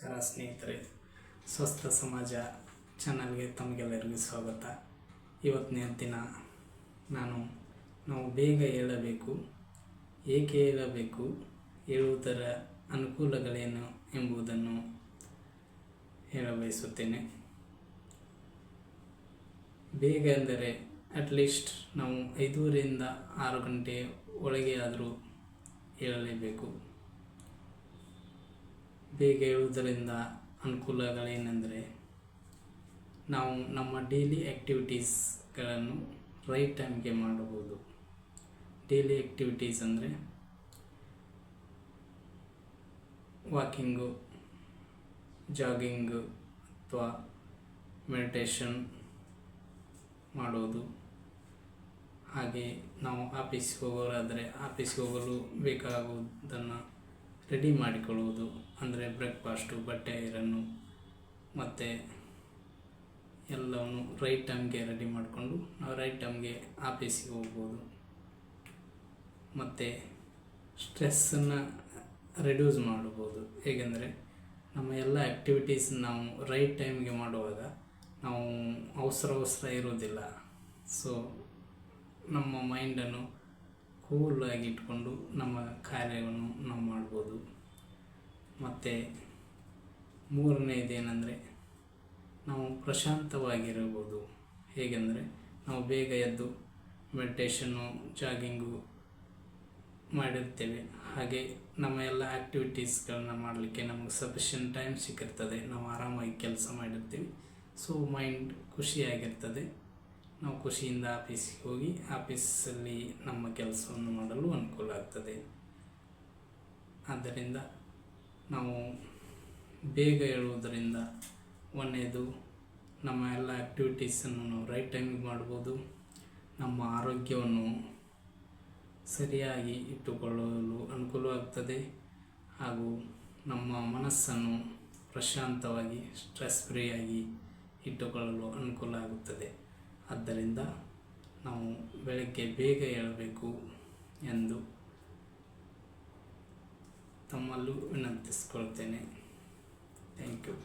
ನಮಸ್ಕಾರ ಸ್ನೇಹಿತರೆ, ಸ್ವಸ್ಥ ಸಮಾಜ ಚಾನಲ್ಗೆ ತಮಗೆಲ್ಲರಿಗೂ ಸ್ವಾಗತ. ಇವತ್ತಿನ ದಿನ ನಾವು ಬೇಗ ಏಳಬೇಕು, ಏಕೆ ಏಳಬೇಕು, ಏಳುವುದರ ಅನುಕೂಲಗಳೇನು ಎಂಬುದನ್ನು ಹೇಳಬಯಸುತ್ತೇನೆ. ಬೇಗ ಎಂದರೆ ಅಟ್ಲೀಸ್ಟ್ ನಾವು 5:30ರಿಂದ 6 ಗಂಟೆ ಒಳಗೆ ಆದರೂ ಏಳಲೇಬೇಕು. ಬೇಗ ಏಳುವುದರಿಂದ ಅನುಕೂಲಗಳೇನೆಂದರೆ, ನಾವು ನಮ್ಮ ಡೈಲಿ ಆ್ಯಕ್ಟಿವಿಟೀಸ್ಗಳನ್ನು ರೈಟ್ ಟೈಮ್ಗೆ ಮಾಡಬಹುದು. ಡೈಲಿ ಆ್ಯಕ್ಟಿವಿಟೀಸ್ ಅಂದರೆ ವಾಕಿಂಗು, ಜಾಗಿಂಗು ಅಥವಾ ಮೆಡಿಟೇಷನ್ ಮಾಡೋದು. ಹಾಗೆ ನಾವು ಆಫೀಸ್ಗೆ ಹೋಗೋರಾದರೆ ಆಫೀಸ್ಗೆ ಹೋಗಲು ಬೇಕಾಗುವುದನ್ನು ರೆಡಿ ಮಾಡಿಕೊಳ್ಳುವುದು, ಅಂದರೆ ಬ್ರೇಕ್ಫಾಸ್ಟು, ಬಟ್ಟೆ ಐರನ್ನು ಮತ್ತು ಎಲ್ಲವನ್ನು ರೈಟ್ ಟೈಮ್ಗೆ ರೆಡಿ ಮಾಡಿಕೊಂಡು ನಾವು ರೈಟ್ ಟೈಮ್ಗೆ ಆಫೀಸಿಗೆ ಹೋಗ್ಬೋದು. ಮತ್ತು ಸ್ಟ್ರೆಸ್ಸನ್ನು ರೆಡ್ಯೂಸ್ ಮಾಡ್ಬೋದು. ಹೇಗೆಂದರೆ ನಮ್ಮ ಎಲ್ಲ ಆ್ಯಕ್ಟಿವಿಟೀಸ್ ನಾವು ರೈಟ್ ಟೈಮ್ಗೆ ಮಾಡುವಾಗ ನಾವು ಅವಸರ ಇರೋದಿಲ್ಲ. ಸೊ ನಮ್ಮ ಮೈಂಡನ್ನು ಕೂಲಾಗಿ ಇಟ್ಕೊಂಡು ನಮ್ಮ ಕಾರ್ಯವನ್ನು ನಾವು ಮಾಡ್ಬೋದು. ಮತ್ತು ಮೂರನೇದೇನೆಂದರೆ ನಾವು ಪ್ರಶಾಂತವಾಗಿರಬಹುದು. ಹೇಗೆಂದರೆ ನಾವು ಬೇಗ ಎದ್ದು ಮೆಡಿಟೇಷನ್ನು, ಜಾಗಿಂಗು ಮಾಡಿರ್ತೇವೆ. ಹಾಗೆ ನಮ್ಮ ಎಲ್ಲ ಆ್ಯಕ್ಟಿವಿಟೀಸ್ಗಳನ್ನ ಮಾಡಲಿಕ್ಕೆ ನಮಗೆ ಸಫಿಷಿಯೆಂಟ್ ಟೈಮ್ ಸಿಕ್ಕಿರ್ತದೆ. ನಾವು ಆರಾಮಾಗಿ ಕೆಲಸ ಮಾಡಿರ್ತೀವಿ. ಸೊ ಮೈಂಡ್ ಖುಷಿಯಾಗಿರ್ತದೆ. ನಾವು ಖುಷಿಯಿಂದ ಆಫೀಸಿಗೆ ಹೋಗಿ ಆಫೀಸಲ್ಲಿ ನಮ್ಮ ಕೆಲಸವನ್ನು ಮಾಡಲು ಅನುಕೂಲ ಆಗ್ತದೆ. ಆದ್ದರಿಂದ ನಾವು ಬೇಗ ಏಳುವುದರಿಂದ ಒಂದನೇದು, ನಮ್ಮ ಎಲ್ಲ ಆ್ಯಕ್ಟಿವಿಟೀಸನ್ನು ನಾವು ರೈಟ್ ಟೈಮಿಗೆ ಮಾಡ್ಬೋದು. ನಮ್ಮ ಆರೋಗ್ಯವನ್ನು ಸರಿಯಾಗಿ ಇಟ್ಟುಕೊಳ್ಳಲು ಅನುಕೂಲವಾಗ್ತದೆ. ಹಾಗೂ ನಮ್ಮ ಮನಸ್ಸನ್ನು ಪ್ರಶಾಂತವಾಗಿ ಸ್ಟ್ರೆಸ್ ಫ್ರೀಯಾಗಿ ಇಟ್ಟುಕೊಳ್ಳಲು ಅನುಕೂಲ ಆಗುತ್ತದೆ. ಆದ್ದರಿಂದ ನಾವು ಬೆಳಗ್ಗೆ ಬೇಗ ಏಳಬೇಕು ಎಂದು ತಮ್ಮಲ್ಲೂ ವಿನಂತಿಸಿಕೊಳ್ತೇನೆ. Thank you.